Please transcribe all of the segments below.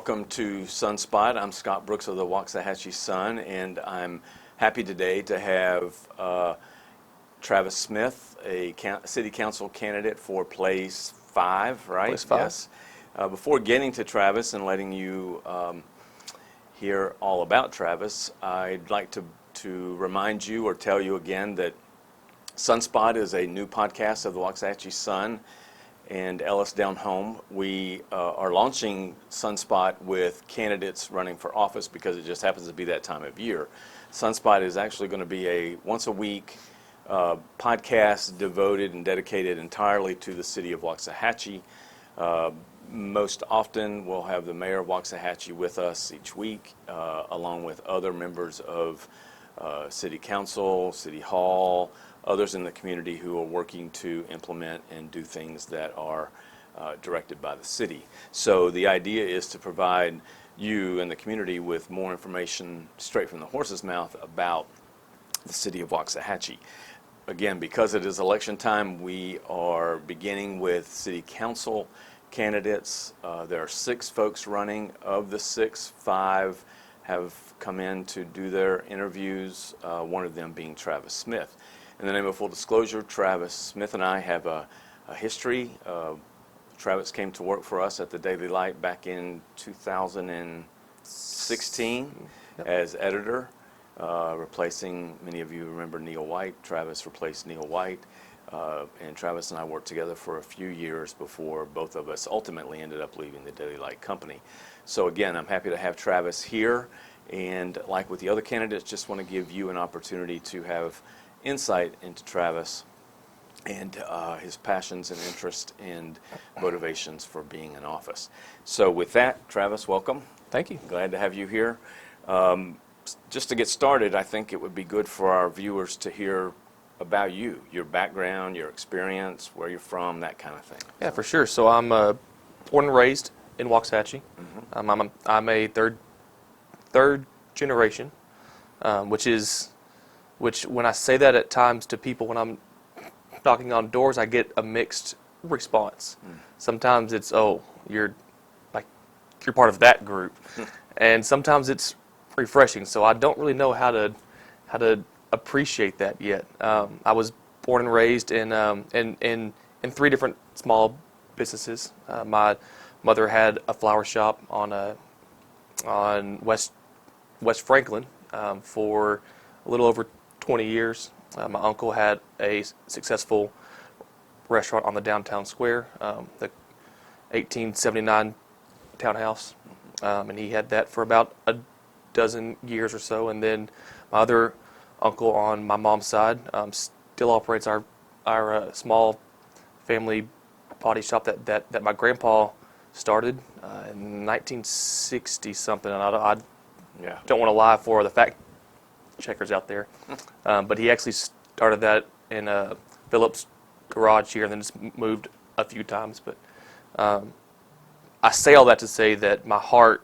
welcome to Sunspot. I'm Scott Brooks of the Waxahachie Sun, and I'm happy today to have Travis Smith, a city council candidate for Place 5, right? Place 5. Yes. Before getting to Travis and letting you hear all about Travis, I'd like to remind you or tell you again that Sunspot is a new podcast of the Waxahachie Sun and Ellis Down Home. We are launching Sunspot with candidates running for office because it just happens to be that time of year. Sunspot is actually going to be a once-a-week podcast devoted and dedicated entirely to the city of Waxahachie. Most often, we'll have the mayor of Waxahachie with us each week, along with other members of city council, city hall, others in the community who are working to implement and do things that are directed by the city. So the idea is to provide you and the community with more information straight from the horse's mouth about the city of Waxahachie. Again, because it is election time, we are beginning with city council candidates. There are 6 folks running. Of the 6, 5 have come in to do their interviews, one of them being Travis Smith. In the name of full disclosure, Travis Smith and I have a history. Travis came to work for us at the Daily Light back in 2016 as editor, replacing, many of you remember Neil White. Travis replaced Neil White, and Travis and I worked together for a few years before both of us ultimately ended up leaving the Daily Light company. So again, I'm happy to have Travis here, and like with the other candidates, just want to give you an opportunity to have insight into Travis and his passions and interests and motivations for being in office. So with that, Travis, welcome. Thank you. Glad to have you here. Just to get started, I think it would be good for our viewers to hear about you, your background, your experience, where you're from, that kind of thing. Yeah, for sure. So I'm born and raised in Waxahachie. Mm-hmm. I'm a third generation, which when I say that at times to people when I'm knocking on doors, I get a mixed response. Sometimes it's, oh, you're part of that group, and sometimes it's refreshing. So I don't really know how to appreciate that yet. I was born and raised in 3 different small businesses. My mother had a flower shop on West Franklin for a little over 20 years. My uncle had a successful restaurant on the downtown square, the 1879 townhouse, and he had that for about a dozen years or so. And then my other uncle on my mom's side still operates our small family body shop that my grandpa started in 1960 something. And I don't want to lie for the fact checkers out there, but he actually started that in Phillips garage here and then just moved a few times. But I say all that to say that my heart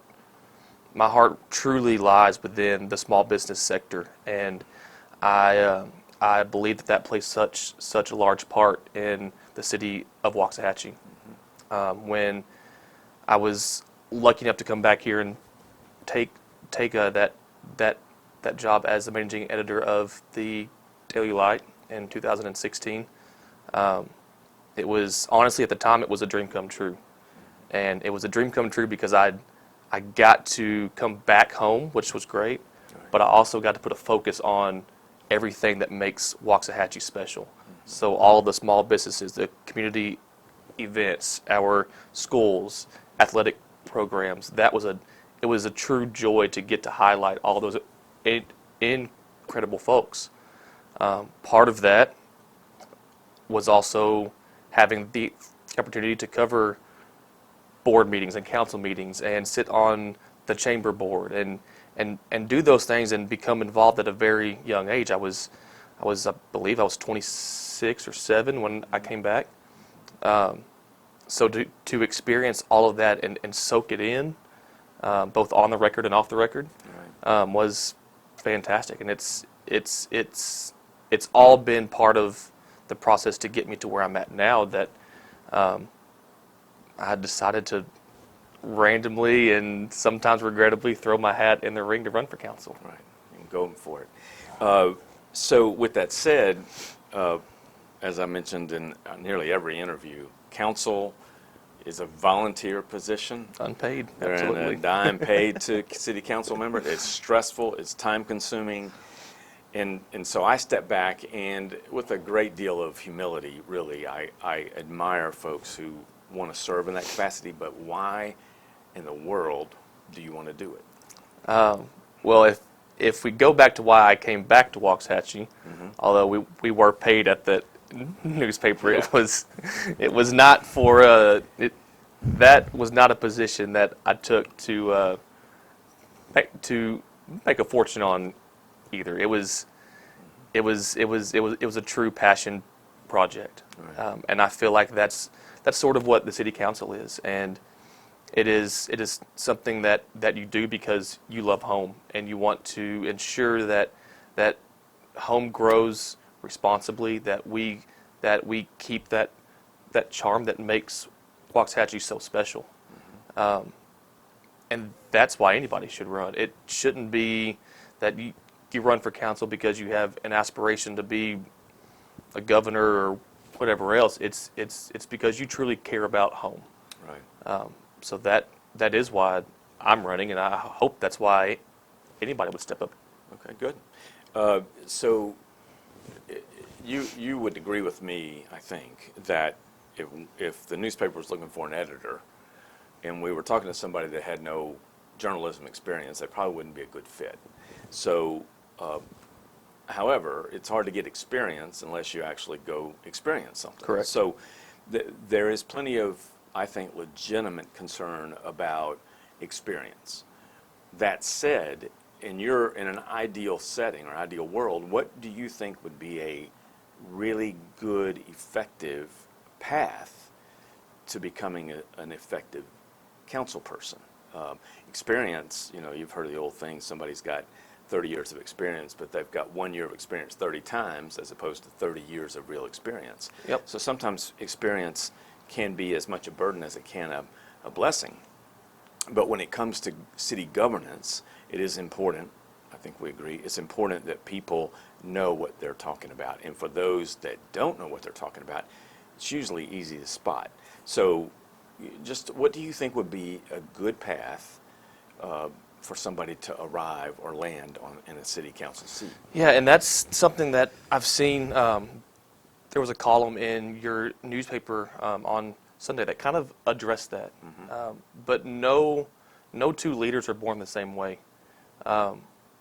truly lies within the small business sector, and I believe that plays such a large part in the city of Waxahachie. When I was lucky enough to come back here and take that job as the managing editor of the Daily Light in 2016, it was honestly at the time it was a dream come true, and it was a dream come true because I got to come back home, which was great, but I also got to put a focus on everything that makes Waxahachie special. So all of the small businesses, the community events, our schools, athletic programs, it was a true joy to get to highlight all those incredible folks. Part of that was also having the opportunity to cover board meetings and council meetings and sit on the chamber board and do those things and become involved at a very young age. I believe I was 26 or 7 when I came back. So to experience all of that and soak it in, both on the record and off the record, was fantastic. And it's all been part of the process to get me to where I'm at now, that I decided to randomly and sometimes regrettably throw my hat in the ring to run for council. Right, and go for it. So with that said, as I mentioned in nearly every interview, council is a volunteer position. Unpaid, They're in absolutely. a dime paid to city council members. It's stressful, it's time consuming. And so I step back, and with a great deal of humility, really, I admire folks who want to serve in that capacity, but why in the world do you want to do it? Well, if we go back to why I came back to Waxahachie, although we were paid at the newspaper, Yeah. it was not for that was not a position that I took to make a fortune on either. It was a true passion project, Right. and I feel like that's sort of what the city council is, and it is something that you do because you love home and you want to ensure that home grows responsibly, that we keep that charm that makes Waxahachie so special. And that's why anybody should run. It shouldn't be that you run for council because you have an aspiration to be a governor or whatever else. It's because you truly care about home. Right. So that is why I'm running, and I hope that's why anybody would step up. Okay, good. So you would agree with me, I think, that if the newspaper was looking for an editor, and we were talking to somebody that had no journalism experience, they probably wouldn't be a good fit. So, however, it's hard to get experience unless you actually go experience something. Correct. So there is plenty of, I think, legitimate concern about experience. That said, in an ideal setting or ideal world, what do you think would be a really good, effective path to becoming an effective council person? Experience, you've heard of the old thing, somebody's got 30 years of experience, but they've got 1 year of experience 30 times as opposed to 30 years of real experience. Yep. So sometimes experience can be as much a burden as it can a blessing. But when it comes to city governance, it is important, I think we agree, it's important that people know what they're talking about. And for those that don't know what they're talking about, it's usually easy to spot. So just what do you think would be a good path for somebody to arrive or land in a city council seat? Yeah, and that's something that I've seen. There was a column in your newspaper on Sunday that kind of addressed that. But no two leaders are born the same way.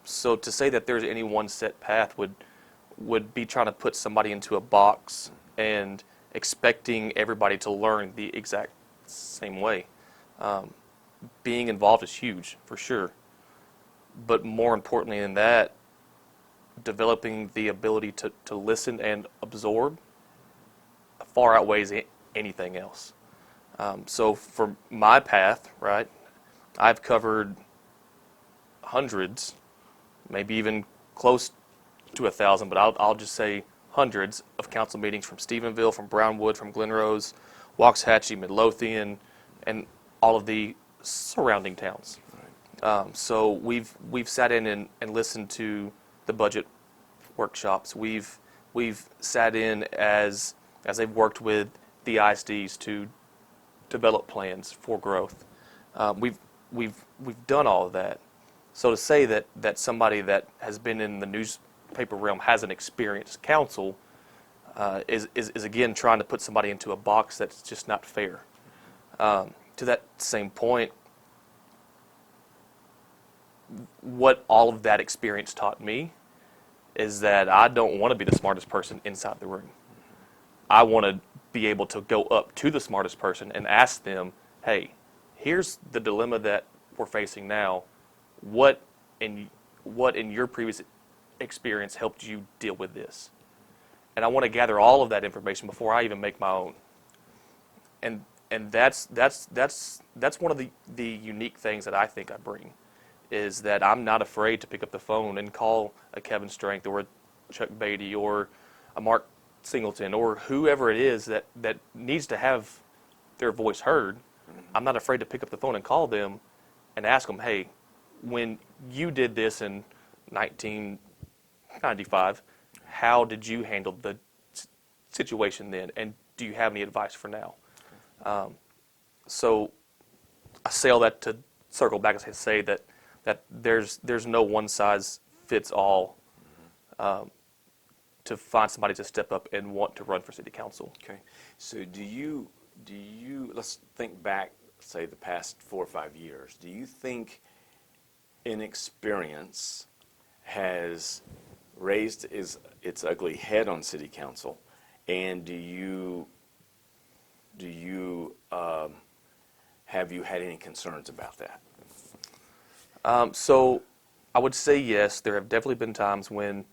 So to say that there's any one set path would be trying to put somebody into a box and expecting everybody to learn the exact same way. Being involved is huge, for sure. But more importantly than that, developing the ability to listen and absorb far outweighs anything else. So for my path, right, I've covered hundreds, maybe even close to 1,000, but I'll just say hundreds of council meetings from Stephenville, from Brownwood, from Glen Rose, Waxahachie, Midlothian, and all of the surrounding towns. So we've sat in and listened to the budget workshops. We've sat in as they've worked with the ISDs to develop plans for growth. We've done all of that. So to say that somebody that has been in the newspaper realm has an experienced counsel is again trying to put somebody into a box that's just not fair. To that same point, what all of that experience taught me is that I don't want to be the smartest person inside the room. I want to be able to go up to the smartest person and ask them, hey, here's the dilemma that we're facing now. What in your previous experience helped you deal with this? And I want to gather all of that information before I even make my own. And that's one of the unique things that I think I bring, is that I'm not afraid to pick up the phone and call a Kevin Strength or a Chuck Beatty or a Mark Singleton or whoever it is that needs to have their voice heard, I'm not afraid to pick up the phone and call them and ask them, hey, when you did this in 1995, how did you handle the situation then? And do you have any advice for now? So I say all that to circle back and say that there's no one size fits all to find somebody to step up and want to run for city council. Okay. So do you let's think back, say the past 4 or 5 years. Do you think inexperience has raised its ugly head on city council, and do you have you had any concerns about that? So I would say yes. There have definitely been times when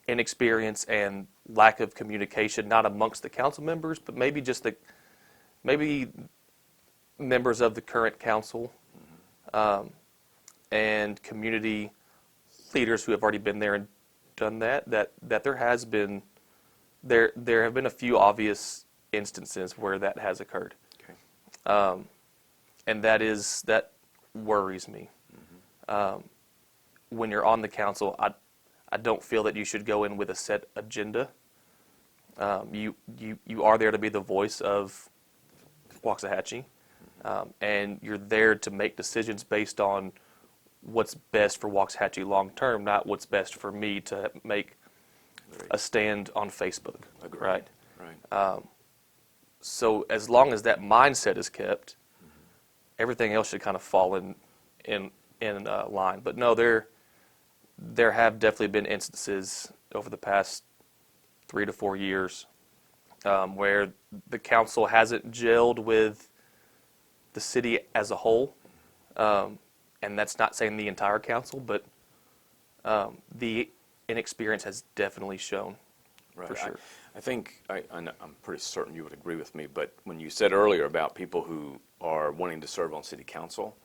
inexperience and lack of communication, not amongst the council members, but maybe just maybe members of the current council and community leaders who have already been there and done that there has been there have been a few obvious instances where that has occurred. Okay. And that worries me. When you're on the council, I don't feel that you should go in with a set agenda. You are there to be the voice of Waxahachie, and you're there to make decisions based on what's best for Waxahachie long term, not what's best for me to make a stand on Facebook. Agreed. Right. Right. So as long as that mindset is kept, everything else should kind of fall in line. But no, there have definitely been instances over the past 3 to 4 years where the council hasn't gelled with the city as a whole, and that's not saying the entire council, but the inexperience has definitely shown. Right. For sure. I think I'm pretty certain you would agree with me, but when you said earlier about people who are wanting to serve on city council,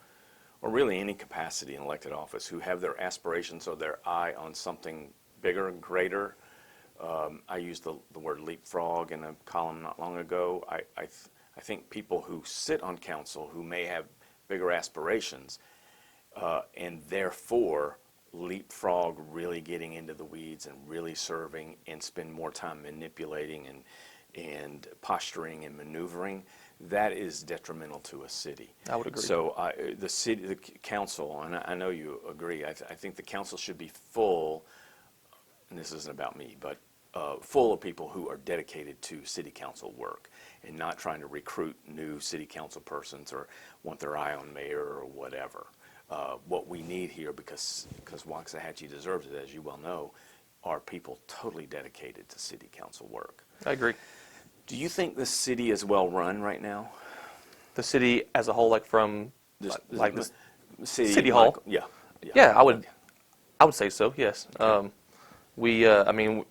or really any capacity in elected office, who have their aspirations or their eye on something bigger and greater, I used the word leapfrog in a column not long ago. I think people who sit on council who may have bigger aspirations and therefore leapfrog really getting into the weeds and really serving and spend more time manipulating and posturing and maneuvering, that is detrimental to a city. I would agree. So the council, and I know you agree, I think the council should be full, and this isn't about me, but full of people who are dedicated to city council work and not trying to recruit new city council persons or want their eye on mayor or whatever. What we need here, because Waxahachie deserves it, as you well know, are people totally dedicated to city council work. I agree. Do you think the city is well run right now? The city as a whole, like from like the city hall? Yeah. Yeah, I would say so. Yes. Okay. I mean,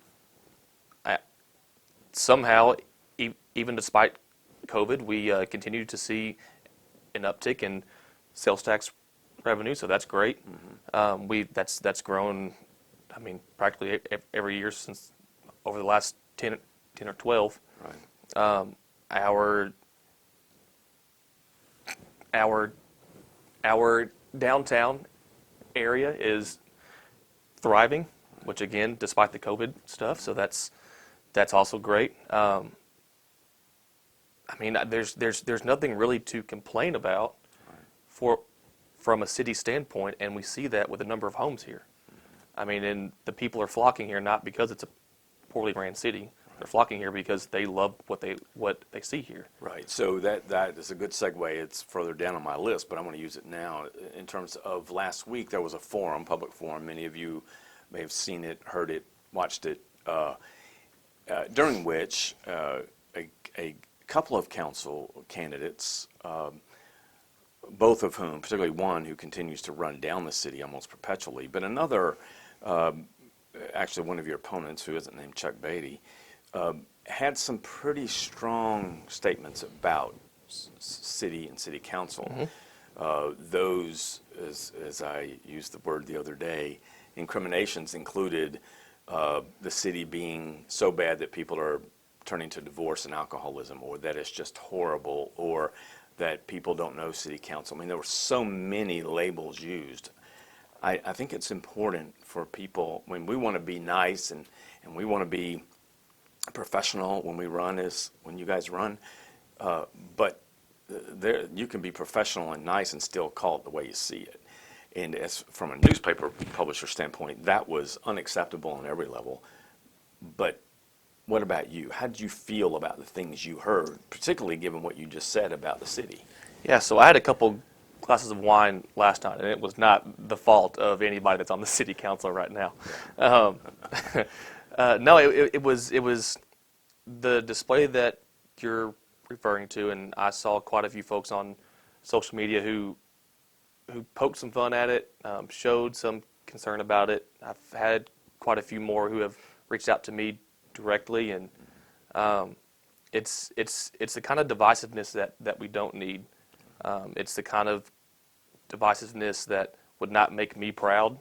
somehow, even despite COVID, we continue to see an uptick in sales tax revenue, so that's great. That's grown, I mean, practically every year since over the last 10 or 12. Right. Our downtown area is thriving, which again, despite the COVID stuff, so that's also great. I mean, there's nothing really to complain about from a city standpoint, and we see that with the number of homes here. I mean, and the people are flocking here not because it's a poorly ran city. They're flocking here because they love what they see here. Right. So that is a good segue. It's further down on my list, but I'm going to use it now. In terms of last week, there was a forum, public forum. Many of you may have seen it, heard it, watched it, during which a couple of council candidates, both of whom, particularly one who continues to run down the city almost perpetually, but another, actually one of your opponents who isn't named Chuck Beatty, had some pretty strong statements about city and city council. Those, as I used the word the other day, incriminations included the city being so bad that people are turning to divorce and alcoholism, or that it's just horrible, or that people don't know city council. I mean, there were so many labels used. I think it's important for people, when we want to be nice and we want to be professional when we run, when you guys run, but there you can be professional and nice and still call it the way you see it. And as from a newspaper publisher standpoint, that was unacceptable on every level. But what about you? How did you feel about the things you heard, particularly given what you just said about the city? Yeah, so I had a couple glasses of wine last night, and it was not the fault of anybody that's on the city council right now. No, it was the display that you're referring to, and I saw quite a few folks on social media who poked some fun at it, showed some concern about it. I've had quite a few more who have reached out to me directly, and it's the kind of divisiveness that we don't need. It's the kind of divisiveness that would not make me proud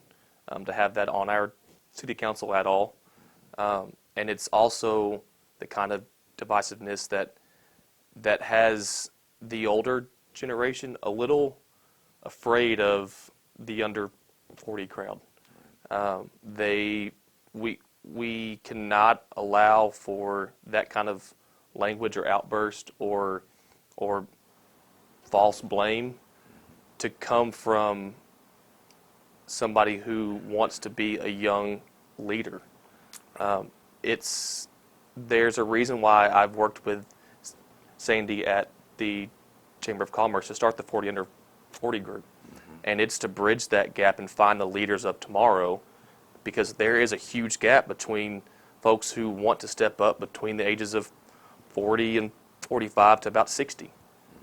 to have that on our city council at all. And it's also the kind of divisiveness that has the older generation a little afraid of the under 40 crowd. We cannot allow for that kind of language or outburst or false blame to come from somebody who wants to be a young leader. There's a reason why I've worked with Sandy at the Chamber of Commerce to start the 40 under 40 group. And it's to bridge that gap and find the leaders of tomorrow, because there is a huge gap between folks who want to step up between the ages of 40 and 45 to about 60.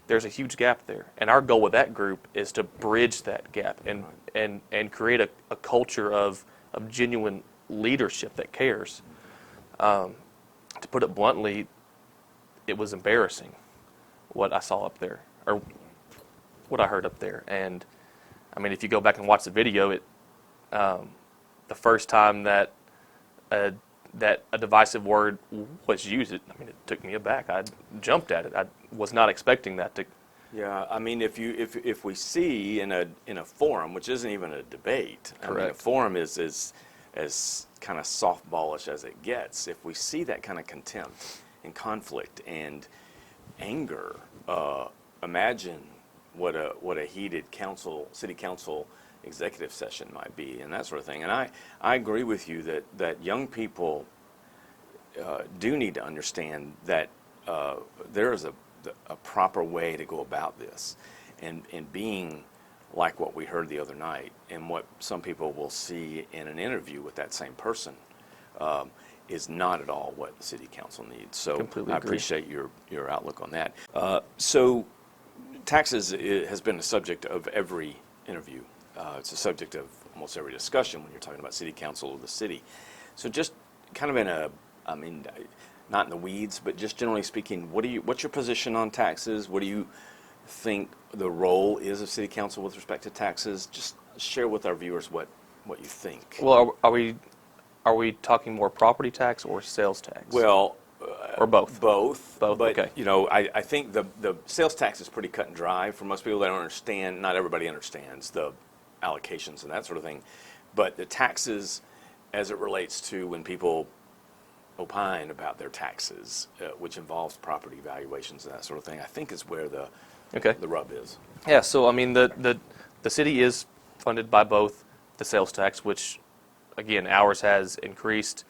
There's a huge gap there. And our goal with that group is to bridge that gap and create a culture of genuine leadership that cares. To put it bluntly, it was embarrassing what I saw up there, or what I heard up there. And I mean, if you go back and watch the video, the first time that a divisive word was used, it took me aback. I jumped at it. I was not expecting that to. Yeah, I mean, if we see in a forum, which isn't even a debate, I mean, a forum is as kind of softballish as it gets. If we see that kind of contempt and conflict and anger, imagine what a heated city council executive session might be, and that sort of thing. And I agree with you that young people do need to understand that there is a proper way to go about this, and being like what we heard the other night, and what some people will see in an interview with that same person, is not at all what the city council needs. So Completely I agree. appreciate your outlook on that. So taxes has been a subject of every interview. It's a subject of almost every discussion when you're talking about city council or the city. So just kind of not in the weeds, but just generally speaking, what's your position on taxes? What do you think the role is of city council with respect to taxes? Just share with our viewers what you think. Well, are we talking more property tax or sales tax? Well, or both? Both. Both, But, okay. I think the sales tax is pretty cut and dry for most people that don't understand. Not everybody understands the allocations and that sort of thing. But the taxes, as it relates to when people opine about their taxes, which involves property valuations and that sort of thing, I think is where the rub is. Yeah, so I mean, the city is funded by both the sales tax, which, again, ours has increased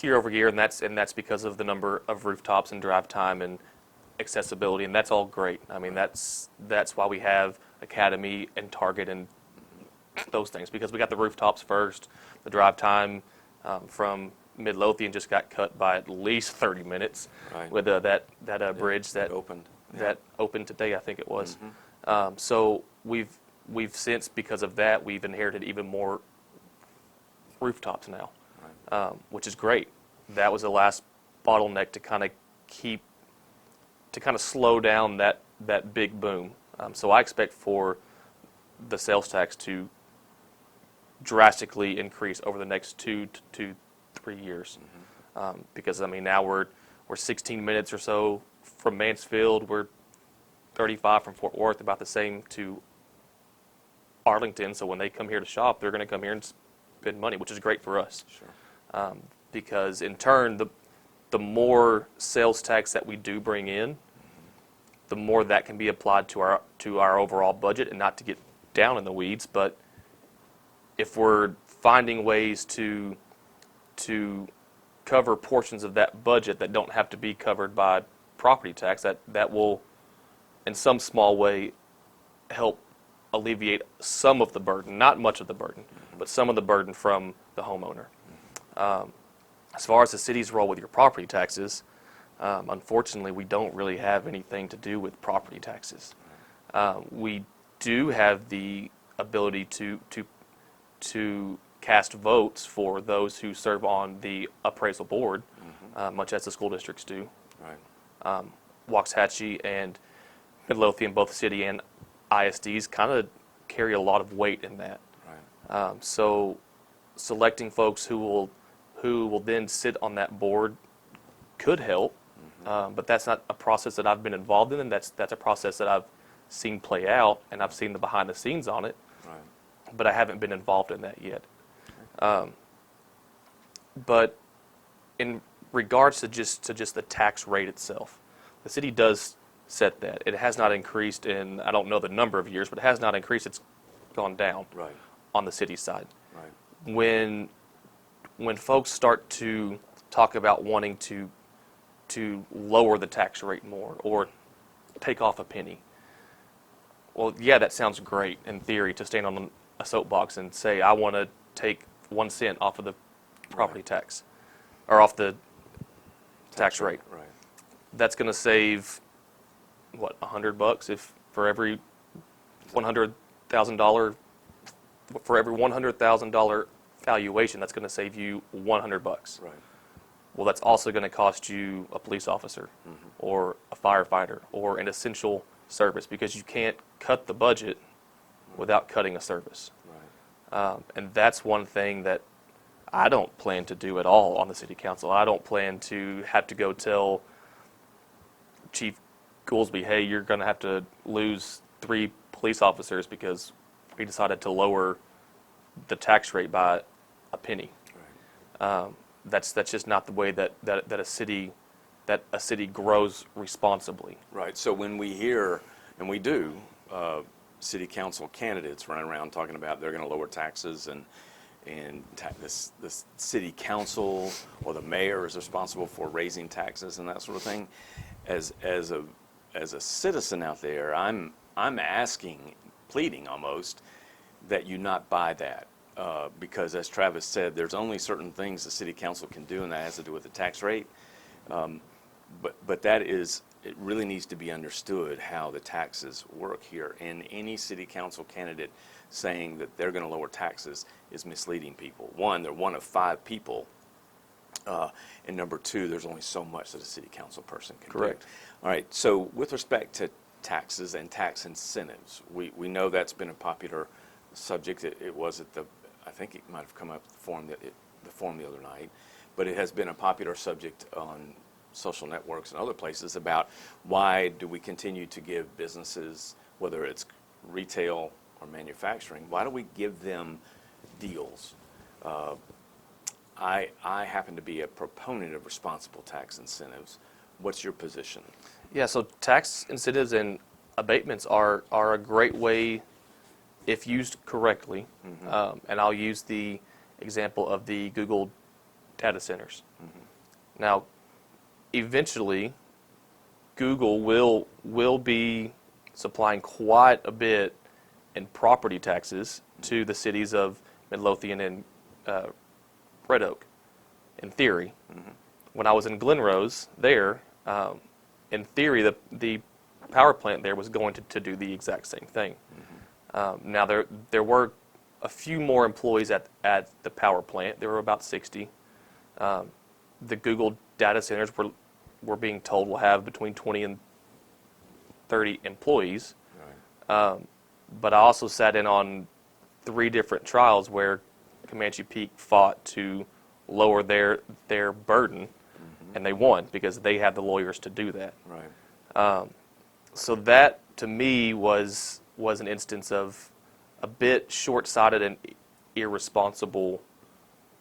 year over year, and that's because of the number of rooftops and drive time and accessibility, and that's all great. I mean, that's why we have Academy and Target and those things, because we got the rooftops first. The drive time from Midlothian just got cut by at least 30 minutes with that bridge that opened. That opened today, I think it was. So we've since, because of that, we've inherited even more rooftops now, which is great. That was the last bottleneck to kind of slow down that big boom. So I expect for the sales tax to drastically increase over the next 2 to 3 years, because I mean now we're 16 minutes or so from Mansfield. We're 35 from Fort Worth, about the same to Arlington. So when they come here to shop, they're going to come here and spend money, which is great for us. Sure. Because in turn, the more sales tax that we do bring in, the more that can be applied to our overall budget. And not to get down in the weeds, but if we're finding ways to cover portions of that budget that don't have to be covered by property tax, that will, in some small way, help alleviate some of the burden, not much of the burden, but some of the burden from the homeowner. As far as the city's role with your property taxes, unfortunately, we don't really have anything to do with property taxes. We do have the ability to cast votes for those who serve on the appraisal board, much as the school districts do. Right. Waxahachie and Midlothian, both city and ISDs, kind of carry a lot of weight in that. Right. So selecting folks who will then sit on that board could help, but that's not a process that I've been involved in, and that's a process that I've seen play out, and I've seen the behind the scenes on it, Right. but I haven't been involved in that yet. But in regards to just the tax rate itself, the city does set that. It has not increased in, I don't know the number of years, but it has not increased. It's gone down Right. on the city side. Right. When folks start to talk about wanting to lower the tax rate more or take off a penny, well, yeah, that sounds great in theory, to stand on a soapbox and say, I want to take 1 cent off of the property Right. tax, or off the tax rate. Right. That's going to save, what, $100 if for every $100,000, for every $100,000 valuation, that's going to save you $100. Right. Well, that's also going to cost you a police officer or a firefighter or an essential service, because you can't cut the budget without cutting a service. Right. And that's one thing that I don't plan to do at all on the city council. I don't plan to have to go tell Chief Goolsby, hey, you're going to have to lose 3 police officers because we decided to lower the tax rate by a penny. Right. That's just not the way that a city grows responsibly. Right. So when we hear, and we do, city council candidates running around talking about they're going to lower taxes and this city council or the mayor is responsible for raising taxes and that sort of thing, as a citizen out there, I'm asking, pleading almost, that you not buy that. Because as Travis said, there's only certain things the city council can do, and that has to do with the tax rate. But that is, it really needs to be understood how the taxes work here. And any city council candidate saying that they're going to lower taxes is misleading people. One, they're one of 5 people. And number 2, there's only so much that a city council person can Correct. do. All right, so with respect to taxes and tax incentives, we know that's been a popular subject. It was at I think it might have come up the forum the other night, but it has been a popular subject on social networks and other places about why do we continue to give businesses, whether it's retail or manufacturing, why do we give them deals? I happen to be a proponent of responsible tax incentives. What's your position? Yeah, so tax incentives and abatements are a great way, if used correctly, and I'll use the example of the Google data centers. Now, eventually, Google will be supplying quite a bit in property taxes to the cities of Midlothian and Red Oak, in theory. When I was in Glen Rose there, in theory, the power plant there was going to do the exact same thing. Now, there were a few more employees at the power plant. There were about 60. The Google data centers were being told will have between 20 and 30 employees. Right. But I also sat in on 3 different trials where Comanche Peak fought to lower their burden and they won because they had the lawyers to do that. Right. So that to me was an instance of a bit short-sighted and irresponsible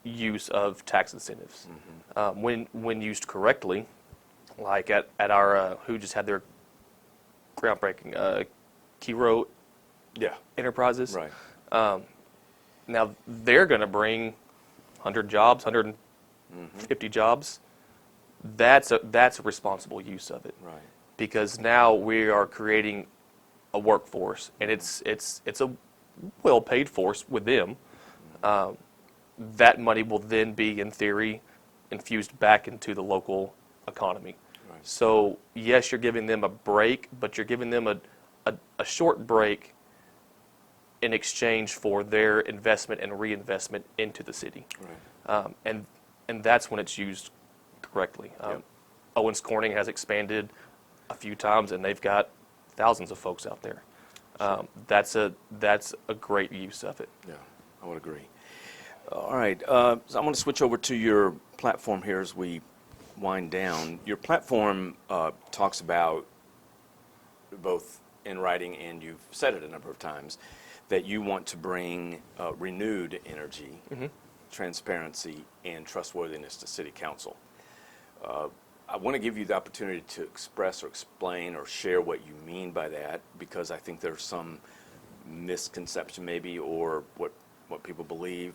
use of tax incentives. When used correctly, like at our who just had their groundbreaking Kiro Yeah. Enterprises. Right. Now they're going to bring 100 jobs, 150 jobs. That's a responsible use of it. Right. Because now we are creating a workforce, and it's a well-paid force with them. That money will then be, in theory, infused back into the local economy. Right. So yes, you're giving them a break, but you're giving them a short break in exchange for their investment and reinvestment into the city. Right. And that's when it's used correctly. Yep. Owens Corning has expanded a few times, and they've got thousands of folks out there. That's a great use of it. Yeah, I would agree. All right, so I'm going to switch over to your platform here as we wind down. Your platform talks about, both in writing and you've said it a number of times, that you want to bring renewed energy, transparency, and trustworthiness to City Council. I want to give you the opportunity to express or explain or share what you mean by that, because I think there's some misconception maybe, or what people believe.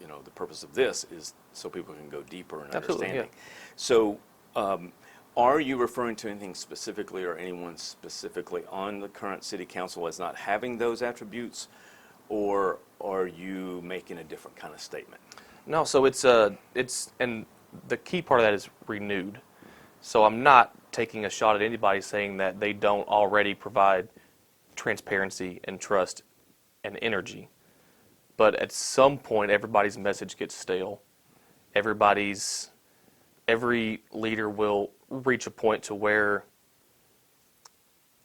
You know, the purpose of this is so people can go deeper in Absolutely, understanding. So, are you referring to anything specifically or anyone specifically on the current City Council as not having those attributes, or are you making a different kind of statement? No, so it's and the key part of that is renewed. So I'm not taking a shot at anybody saying that they don't already provide transparency and trust and energy. But at some point, everybody's message gets stale. Every leader will reach a point to where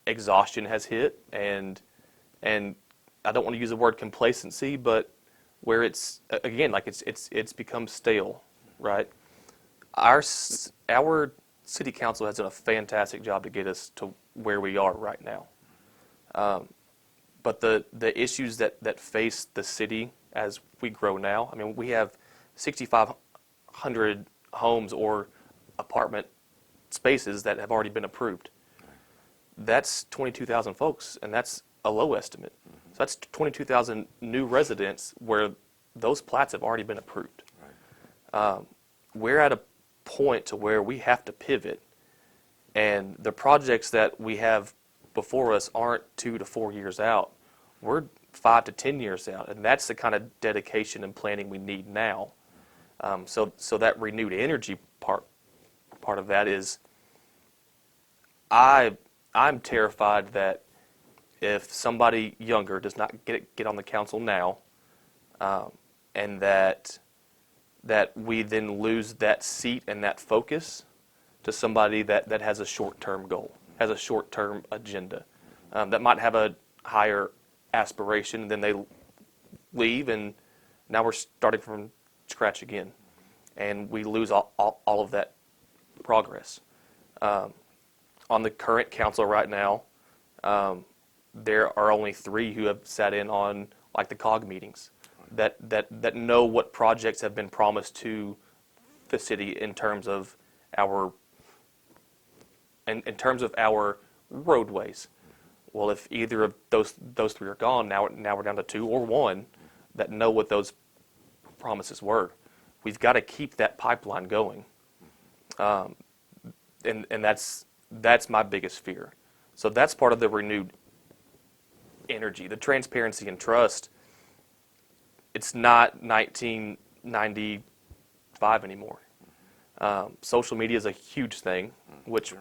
exhaustion has hit, and I don't want to use the word complacency, but where it's again, like it's become stale, right? Our city council has done a fantastic job to get us to where we are right now. But the issues that face the city as we grow now, I mean, we have 6,500 homes or apartment spaces that have already been approved. That's 22,000 folks, and that's a low estimate. So that's 22,000 new residents where those plats have already been approved. Right. We're at a point to where we have to pivot, and the projects that we have before us aren't 2 to 4 years out. We're 5 to 10 years out, and that's the kind of dedication and planning we need now. So that renewed energy part of that is, I'm terrified that if somebody younger does not get on the council now, and that we then lose that seat and that focus to somebody that has a short-term goal, has a short-term agenda, that might have a higher aspiration, and then they leave, and now we're starting from scratch again, and we lose all of that progress. On the current council right now, there are only 3 who have sat in on like the COG meetings that know what projects have been promised to the city in terms of our roadways. Well, if either of those 3 are gone, now we're down to 2 or 1 that know what those promises were. We've got to keep that pipeline going, and that's my biggest fear. So that's part of the renewed energy, the transparency and trust. It's not 1995 anymore. Social media is a huge thing, which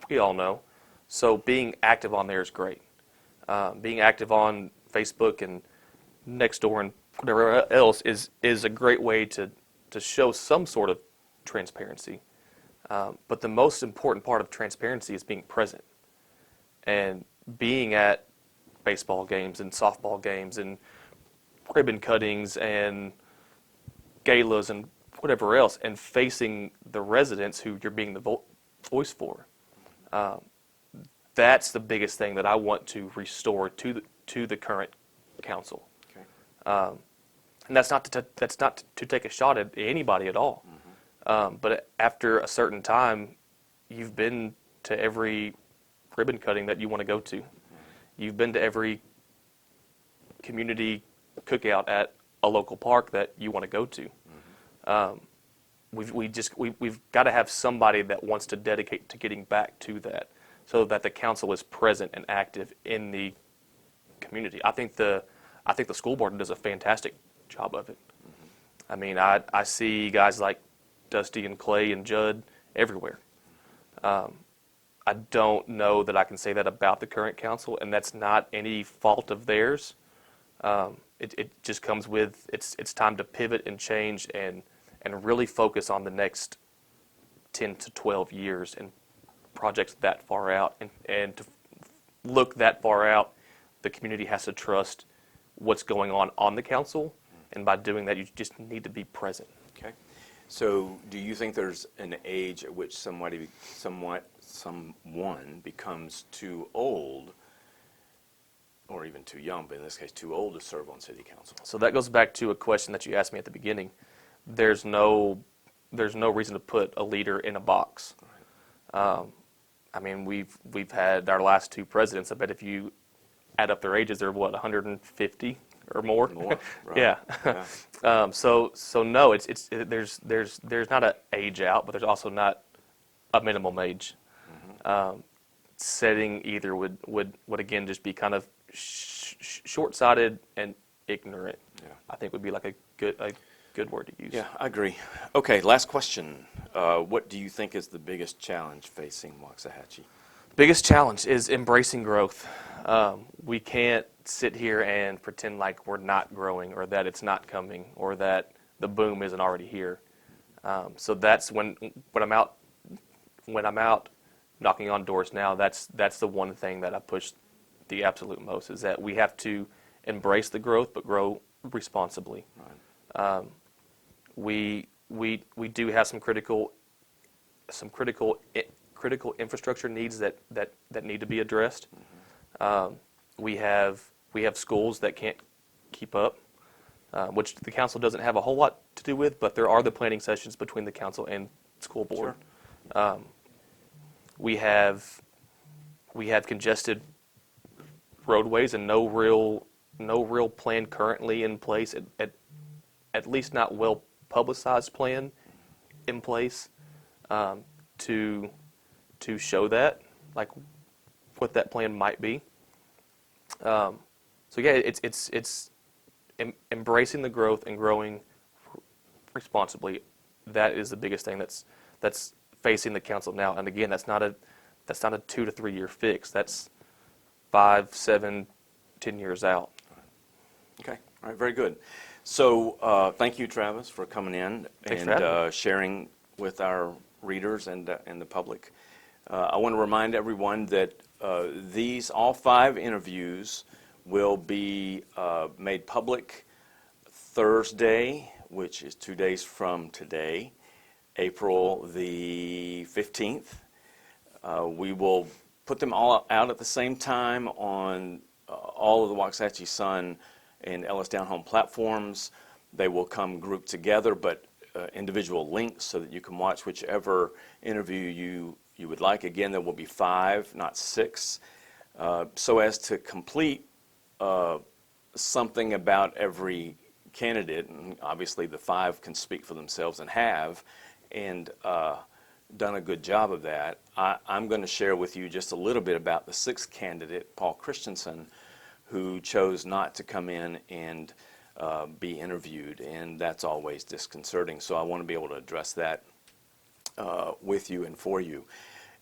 we all know. So being active on there is great. Being active on Facebook and Nextdoor and whatever else is a great way to show some sort of transparency. But the most important part of transparency is being present and being at baseball games and softball games and ribbon cuttings and galas and whatever else, and facing the residents who you're being the voice for. That's the biggest thing that I want to restore to the current council. Okay. And that's not to take a shot at anybody at all. But after a certain time, you've been to every ribbon cutting that you want to go to. You've been to every community cookout at a local park that you want to go to. We've got to have somebody that wants to dedicate to getting back to that, so that the council is present and active in the community. I think the school board does a fantastic job of it. I mean, I see guys like Dusty and Clay and Judd everywhere. I don't know that I can say that about the current council, and that's not any fault of theirs. It just comes with it's time to pivot and change and really focus on the next 10 to 12 years and projects that far out. And to look that far out, the community has to trust what's going on the council, and by doing that, you just need to be present. Okay. So do you think there's an age at which someone becomes too old, or even too young, but in this case too old to serve on city council? So that goes back to a question that you asked me at the beginning. There's no reason to put a leader in a box. I mean, we've had our last two presidents. I bet if you add up their ages, they're 150 or more. More, right. Yeah. So no, there's not an age out, but there's also not a minimum age. Setting either would again just be kind of short-sighted and ignorant. Yeah. I think would be like a good word to use. Yeah, I agree. Okay, last question. What do you think is the biggest challenge facing Waxahachie? Biggest challenge is embracing growth. We can't sit here and pretend like we're not growing, or that it's not coming, or that the boom isn't already here. So that's when I'm out knocking on doors now. That's the one thing that I push the absolute most, is that we have to embrace the growth, but grow responsibly. Right. We do have some critical infrastructure needs that need to be addressed. We have schools that can't keep up, which the council doesn't have a whole lot to do with, but there are the planning sessions between the council and school board. Sure. We have congested roadways and no real plan currently in place, at least not well publicized plan in place to show that, like what that plan might be. So yeah, it's embracing the growth and growing responsibly. That is the biggest thing that's facing the council now. And again, that's not a 2 to 3 year fix. That's 5, 7, 10 years out. Okay. All right. Very good. So thank you, Travis, for coming in and sharing with our readers and the public. I want to remind everyone that all 5 interviews will be made public Thursday, which is 2 days from today, April the 15th. We will put them all out at the same time on all of the Waxahachie Sun and Ellis Down Home platforms. They will come grouped together, but individual links so that you can watch whichever interview you would like. Again, there will be 5, not 6, so as to complete something about every candidate. And obviously the 5 can speak for themselves and have, and done a good job of that. I'm going to share with you just a little bit about the 6th candidate, Paul Christensen, who chose not to come in and be interviewed, and that's always disconcerting. So I want to be able to address that with you and for you.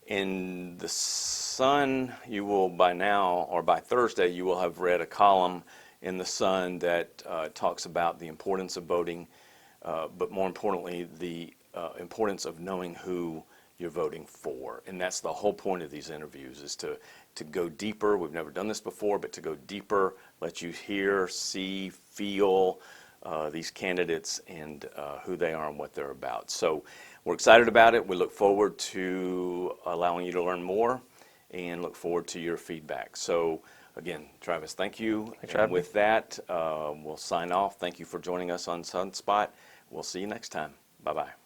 In the Sun, you will by now, or by Thursday, you will have read a column in the Sun that talks about the importance of voting, but more importantly, the importance of knowing who you're voting for. And that's the whole point of these interviews, is to go deeper. We've never done this before, but to go deeper, let you hear, see, feel these candidates and who they are and what they're about. So we're excited about it. We look forward to allowing you to learn more and look forward to your feedback. So again, Travis, thank you. Thanks for having me. With that, we'll sign off. Thank you for joining us on Sunspot. We'll see you next time. Bye-bye.